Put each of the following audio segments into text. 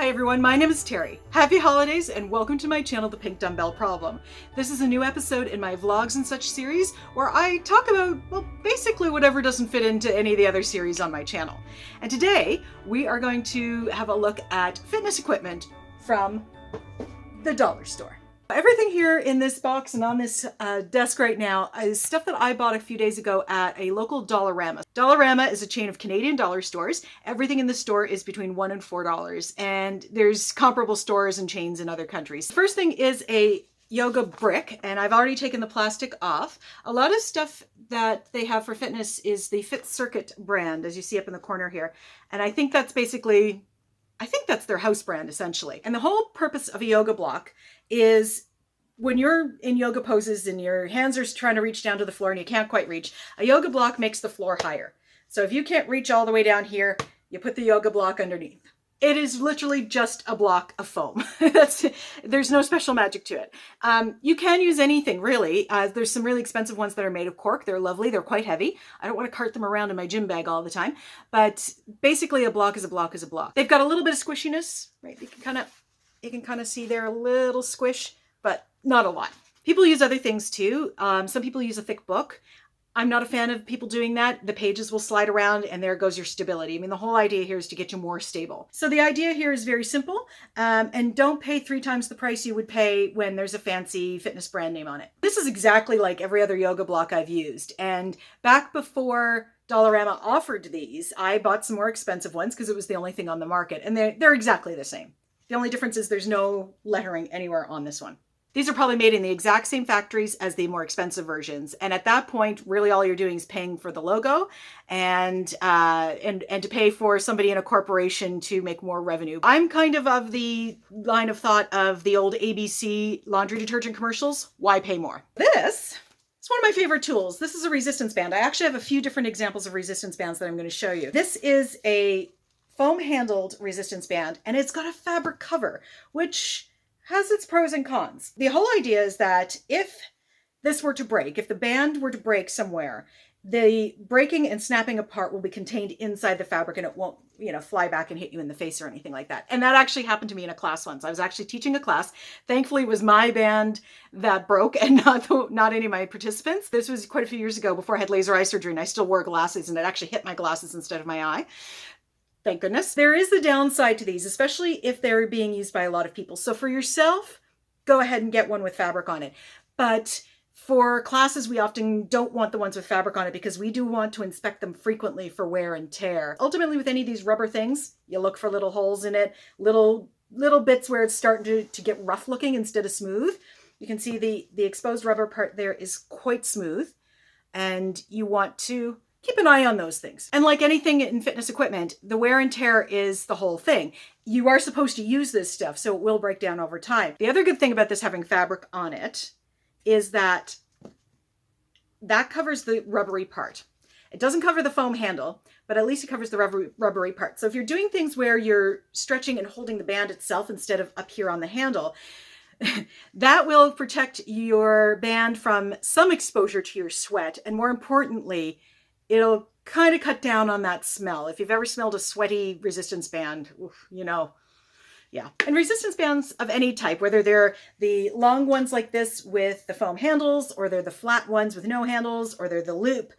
Hi everyone, my name is Terry. Happy holidays and welcome to my channel, The Pink Dumbbell Problem. This is a new episode in my vlogs and such series where I talk about, well, basically whatever doesn't fit into any of the other series on my channel. And today we are going to have a look at fitness equipment from the dollar store. Everything here in this box and on this desk right now is stuff that I bought a few days ago at a local Dollarama. Dollarama is a chain of Canadian dollar stores. Everything in the store is between $1 and $4, and there's comparable stores and chains in other countries. The first thing is a yoga brick, and I've already taken the plastic off. A lot of stuff that they have for fitness is the Fit Circuit brand, as you see up in the corner here. And I think that's their house brand essentially. And the whole purpose of a yoga block is when you're in yoga poses and your hands are trying to reach down to the floor and you can't quite reach, a yoga block makes the floor higher. So if you can't reach all the way down here, you put the yoga block underneath. It is literally just a block of foam. There's no special magic to it. You can use anything really. There's some really expensive ones that are made of cork. They're lovely. They're quite heavy. I don't want to cart them around in my gym bag all the time, but basically a block is a block is a block. They've got a little bit of squishiness, right? You can kind of see there a little squish, but not a lot. People use other things too. Some people use a thick book. I'm not a fan of people doing that. The pages will slide around and there goes your stability. I mean, the whole idea here is to get you more stable. So the idea here is very simple, and don't pay 3 times the price you would pay when there's a fancy fitness brand name on it. This is exactly like every other yoga block I've used. And back before Dollarama offered these, I bought some more expensive ones because it was the only thing on the market, and they're exactly the same. The only difference is there's no lettering anywhere on this one. These are probably made in the exact same factories as the more expensive versions. And at that point, really all you're doing is paying for the logo and to pay for somebody in a corporation to make more revenue. I'm kind of the line of thought of the old ABC laundry detergent commercials. Why pay more? This is one of my favorite tools. This is a resistance band. I actually have a few different examples of resistance bands that I'm going to show you. This is a foam handled resistance band, and it's got a fabric cover, which has its pros and cons. The whole idea is that if this were to break, if the band were to break somewhere, the breaking and snapping apart will be contained inside the fabric and it won't, fly back and hit you in the face or anything like that. And that actually happened to me in a class once. I was actually teaching a class. Thankfully, it was my band that broke and not any of my participants. This was quite a few years ago before I had laser eye surgery and I still wore glasses, and it actually hit my glasses instead of my eye. Thank goodness. There is the downside to these, especially if they're being used by a lot of people. So for yourself, go ahead and get one with fabric on it. But for classes, we often don't want the ones with fabric on it because we do want to inspect them frequently for wear and tear. Ultimately, with any of these rubber things, you look for little holes in it, little bits where it's starting to get rough looking instead of smooth. You can see the exposed rubber part there is quite smooth, and you want to keep an eye on those things. And like anything in fitness equipment, the wear and tear is the whole thing. You are supposed to use this stuff, so it will break down over time. The other good thing about this having fabric on it is that covers the rubbery part. It doesn't cover the foam handle, but at least it covers the rubbery part. So if you're doing things where you're stretching and holding the band itself instead of up here on the handle, that will protect your band from some exposure to your sweat. And more importantly, it'll kind of cut down on that smell. If you've ever smelled a sweaty resistance band, yeah. And resistance bands of any type, whether they're the long ones like this with the foam handles, or they're the flat ones with no handles, or they're the loop,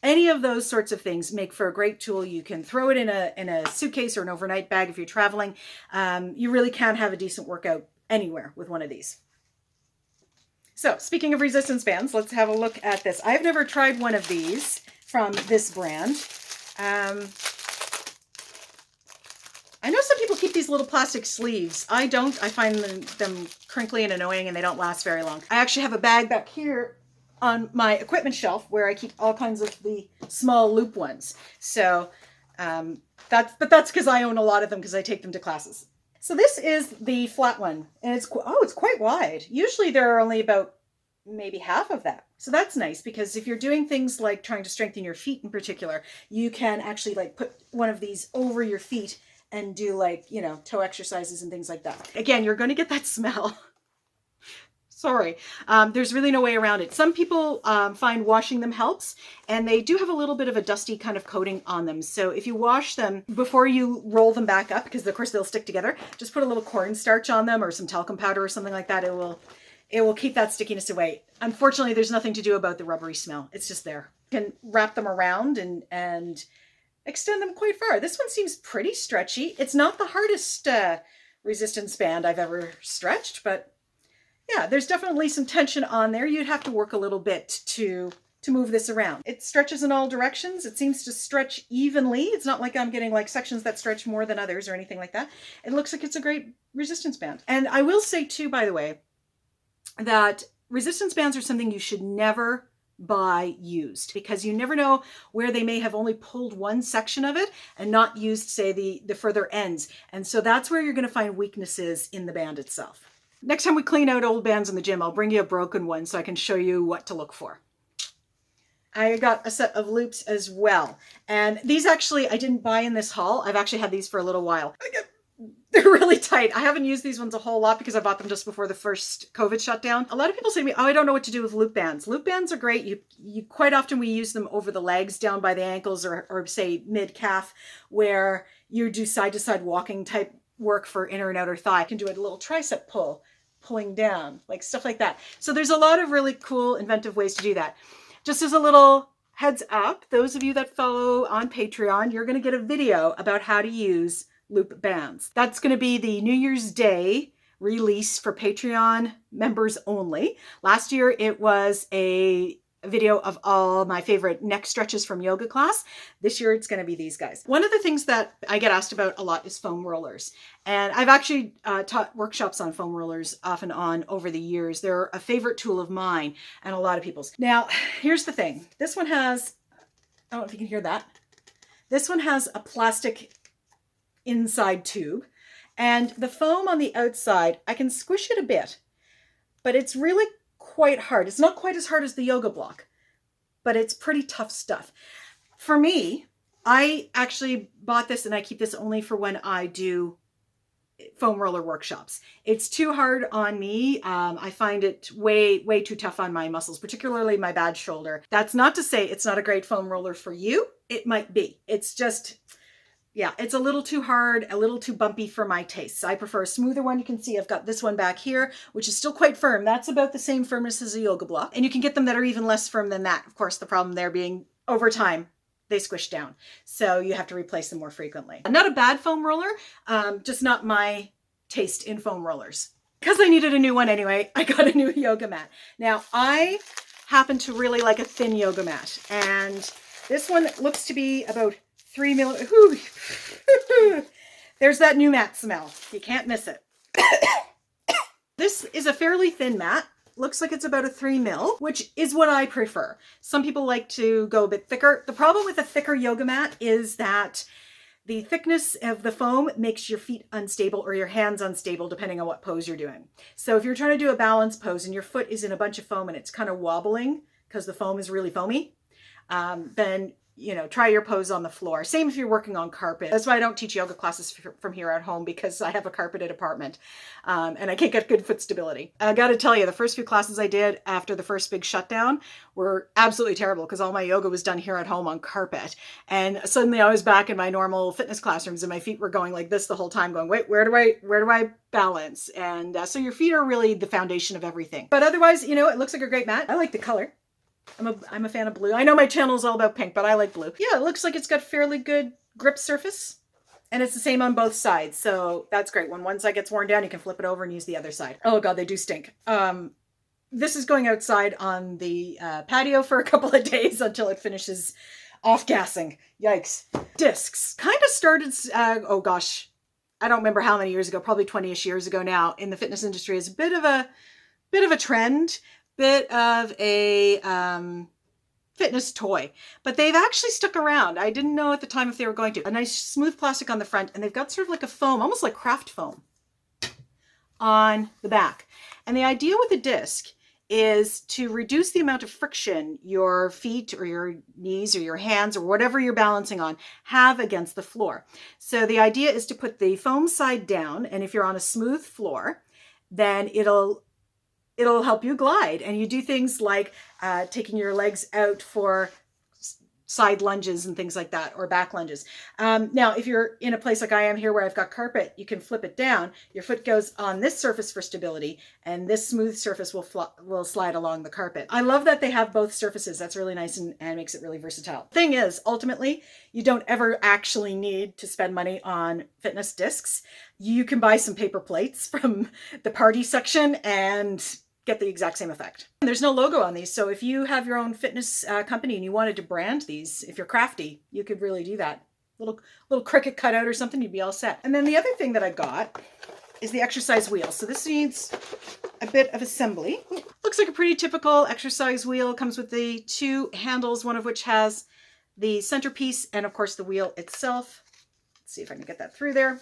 any of those sorts of things make for a great tool. You can throw it in a suitcase or an overnight bag if you're traveling. You really can have a decent workout anywhere with one of these. So speaking of resistance bands, let's have a look at this. I've never tried one of these from this brand. I know some people keep these little plastic sleeves. I don't. I find them crinkly and annoying, and they don't last very long. I actually have a bag back here on my equipment shelf where I keep all kinds of the small loop ones. So that's because I own a lot of them because I take them to classes. So this is the flat one, and it's quite wide. Usually there are only about maybe half of that. So that's nice, because if you're doing things like trying to strengthen your feet in particular, you can actually like put one of these over your feet and do toe exercises and things like that. Again, you're going to get that smell. Sorry. There's really no way around it. Some people find washing them helps, and they do have a little bit of a dusty kind of coating on them. So if you wash them before you roll them back up, because of course they'll stick together, just put a little cornstarch on them or some talcum powder or something like that. It will keep that stickiness away. Unfortunately, there's nothing to do about the rubbery smell. It's just there. You can wrap them around and extend them quite far. This one seems pretty stretchy. It's not the hardest resistance band I've ever stretched, but yeah, there's definitely some tension on there. You'd have to work a little bit to move this around. It stretches in all directions. It seems to stretch evenly. It's not like I'm getting like sections that stretch more than others or anything like that. It looks like it's a great resistance band. And I will say too, by the way, that resistance bands are something you should never buy used, because you never know where they may have only pulled one section of it and not used, say, the further ends. And so that's where you're going to find weaknesses in the band itself. Next time we clean out old bands in the gym, I'll bring you a broken one so I can show you what to look for. I got a set of loops as well. And these actually, I didn't buy in this haul. I've actually had these for a little while. They're really tight. I haven't used these ones a whole lot because I bought them just before the first COVID shutdown. A lot of people say to me, oh, I don't know what to do with loop bands. Loop bands are great. You quite often we use them over the legs, down by the ankles, or say mid-calf, where you do side-to-side walking type work for inner and outer thigh. You can do a little tricep pull, pulling down, like stuff like that. So there's a lot of really cool, inventive ways to do that. Just as a little heads up, those of you that follow on Patreon, you're going to get a video about how to use loop bands. That's going to be the New Year's Day release for Patreon members only. Last year it was a video of all my favorite neck stretches from yoga class. This year it's going to be these guys. One of the things that I get asked about a lot is foam rollers. And I've actually taught workshops on foam rollers off and on over the years. They're a favorite tool of mine and a lot of people's. Now, here's the thing. This one has, I don't know if you can hear that. This one has a plastic inside tube, and the foam on the outside, I can squish it a bit, but it's really quite hard. It's not quite as hard as the yoga block, but it's pretty tough stuff. For me, I actually bought this and I keep this only for when I do foam roller workshops. It's too hard on me. I find it way too tough on my muscles, particularly my bad shoulder. That's not to say it's not a great foam roller for you. It might be. It's just, yeah, it's a little too hard, a little too bumpy for my tastes. I prefer a smoother one. You can see I've got this one back here, which is still quite firm. That's about the same firmness as a yoga block. And you can get them that are even less firm than that. Of course, the problem there being over time, they squish down. So you have to replace them more frequently. Not a bad foam roller, just not my taste in foam rollers. Because I needed a new one anyway, I got a new yoga mat. Now, I happen to really like a thin yoga mat. And this one looks to be about 3 millimeters. There's that new mat smell. You can't miss it. This is a fairly thin mat. Looks like it's about a 3 mil, which is what I prefer. Some people like to go a bit thicker. The problem with a thicker yoga mat is that the thickness of the foam makes your feet unstable or your hands unstable depending on what pose you're doing. So if you're trying to do a balance pose and your foot is in a bunch of foam and it's kind of wobbling because the foam is really foamy, then try your pose on the floor. Same if you're working on carpet. That's why I don't teach yoga classes from here at home, because I have a carpeted apartment and I can't get good foot stability. I got to tell you, the first few classes I did after the first big shutdown were absolutely terrible because all my yoga was done here at home on carpet. And suddenly I was back in my normal fitness classrooms and my feet were going like this the whole time, going, wait, where do I balance? And so your feet are really the foundation of everything. But otherwise, it looks like a great mat. I like the color. I'm a fan of blue. I know my channel is all about pink, but I like blue. Yeah, it looks like it's got fairly good grip surface. And it's the same on both sides. So that's great. When one side gets worn down, you can flip it over and use the other side. Oh God, they do stink. This is going outside on the patio for a couple of days until it finishes off-gassing. Yikes. Discs. Kind of started, oh gosh, I don't remember how many years ago, probably 20-ish years ago now, in the fitness industry as a bit of a trend. Bit of a fitness toy, but they've actually stuck around. I didn't know at the time if they were going to. A nice smooth plastic on the front, and they've got sort of like a foam, almost like craft foam on the back. And the idea with a disc is to reduce the amount of friction your feet or your knees or your hands or whatever you're balancing on have against the floor. So the idea is to put the foam side down, and if you're on a smooth floor, then it'll it'll help you glide. And you do things like taking your legs out for side lunges and things like that, or back lunges. Now, if you're in a place like I am here where I've got carpet, you can flip it down. Your foot goes on this surface for stability, and this smooth surface will slide along the carpet. I love that they have both surfaces. That's really nice and makes it really versatile. Thing is, ultimately, you don't ever actually need to spend money on fitness discs. You can buy some paper plates from the party section and get the exact same effect. And there's no logo on these, so if you have your own fitness company and you wanted to brand these, if you're crafty, you could really do that. Little Cricut cutout or something, you'd be all set. And then the other thing that I got is the exercise wheel. So this needs a bit of assembly. Looks like a pretty typical exercise wheel. It comes with the two handles, one of which has the centerpiece and of course the wheel itself. Let's see if I can get that through there.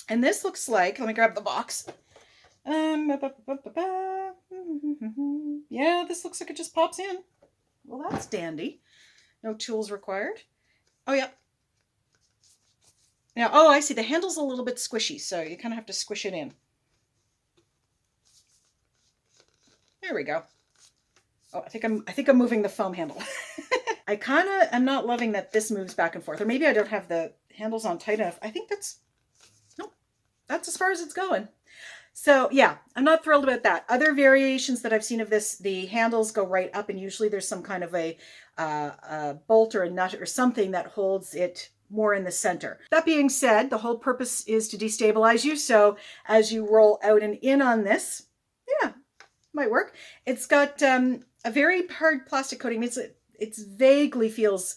And this looks like, let me grab the box. Yeah, this looks like it just pops in. Well, that's dandy. No tools required. Oh, yeah. Now, oh, I see. The handle's a little bit squishy, so you kind of have to squish it in. There we go. Oh, I think I'm moving the foam handle. I kind of am not loving that this moves back and forth, or maybe I don't have the handles on tight enough. I think that's as far as it's going. So yeah, I'm not thrilled about that. Other variations that I've seen of this, the handles go right up, and usually there's some kind of a bolt or a nut or something that holds it more in the center. That being said, the whole purpose is to destabilize you. So as you roll out and in on this, yeah, might work. It's got a very hard plastic coating. It vaguely feels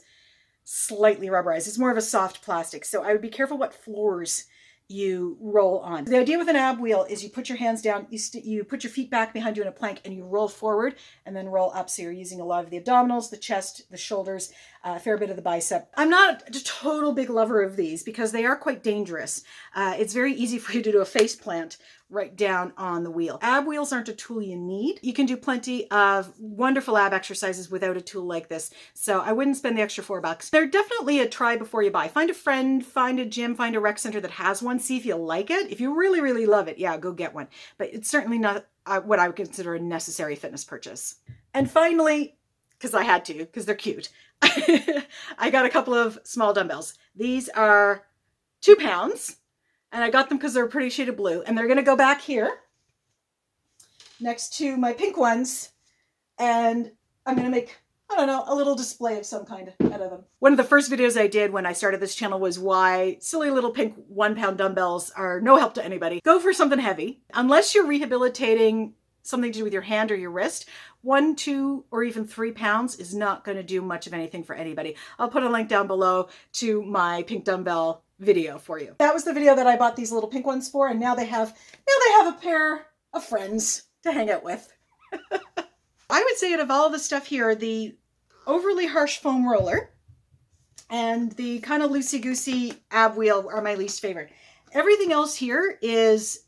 slightly rubberized. It's more of a soft plastic. So I would be careful what floors you roll on. The idea with an ab wheel is you put your hands down, you put your feet back behind you in a plank, and you roll forward and then roll up. So you're using a lot of the abdominals, the chest, the shoulders, a fair bit of the bicep. I'm not a total big lover of these because they are quite dangerous. It's very easy for you to do a face plant right down on the wheel. Ab wheels aren't a tool you need. You can do plenty of wonderful ab exercises without a tool like this. So I wouldn't spend the extra $4. They're definitely a try before you buy. Find a friend, find a gym, find a rec center that has one. See if you like it. If you really, really love it, yeah, go get one. But it's certainly not what I would consider a necessary fitness purchase. And finally, because I had to, because they're cute, I got a couple of small dumbbells. These are 2 pounds. And I got them because they're a pretty shade of blue. And they're going to go back here next to my pink ones. And I'm going to make, I don't know, a little display of some kind out of them. One of the first videos I did when I started this channel was why silly little pink 1 pound dumbbells are no help to anybody. Go for something heavy. Unless you're rehabilitating something to do with your hand or your wrist, 1, 2, or even 3 pounds is not going to do much of anything for anybody. I'll put a link down below to my pink dumbbell video for you. That was the video that I bought these little pink ones for, and now they have a pair of friends to hang out with. I would say out of all the stuff here, the overly harsh foam roller and the kind of loosey-goosey ab wheel are my least favorite. Everything else here is,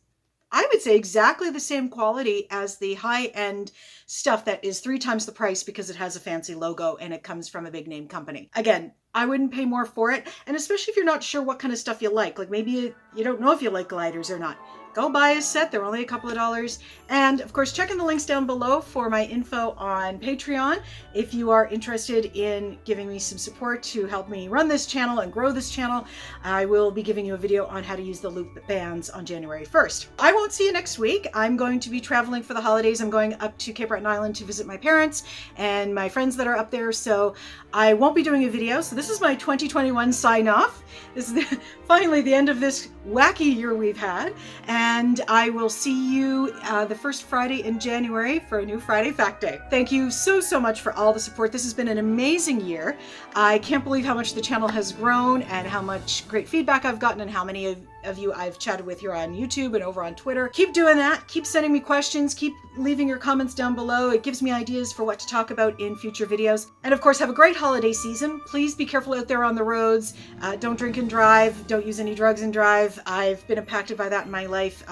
I would say, exactly the same quality as the high-end stuff that is 3 times the price because it has a fancy logo and it comes from a big name company. Again, I wouldn't pay more for it, and especially if you're not sure what kind of stuff you like maybe you don't know if you like gliders or not. Go buy a set. They're only a couple of dollars. And of course, check in the links down below for my info on Patreon. If you are interested in giving me some support to help me run this channel and grow this channel, I will be giving you a video on how to use the loop bands on January 1st. I won't see you next week. I'm going to be traveling for the holidays. I'm going up to Cape Breton Island to visit my parents and my friends that are up there. So I won't be doing a video. So this is my 2021 sign off. This is finally the end of this wacky year we've had. And I will see you the first Friday in January for a new Friday Fact Day. Thank you so much for all the support. This has been an amazing year. I can't believe how much the channel has grown and how much great feedback I've gotten and how many of you I've chatted with here on YouTube and over on Twitter. Keep doing that. Keep sending me questions. Keep leaving your comments down below. It gives me ideas for what to talk about in future videos. And of course, have a great holiday season. Please be careful out there on the roads. Don't drink and drive. Don't use any drugs and drive. I've been impacted by that in my life.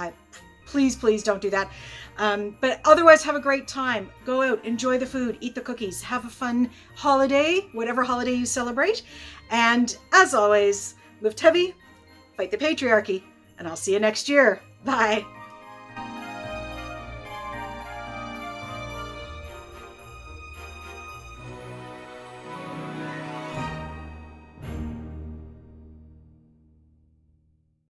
Please don't do that. But otherwise, have a great time. Go out, enjoy the food, eat the cookies, have a fun holiday, whatever holiday you celebrate. And as always, lift heavy, fight the patriarchy, and I'll see you next year. Bye.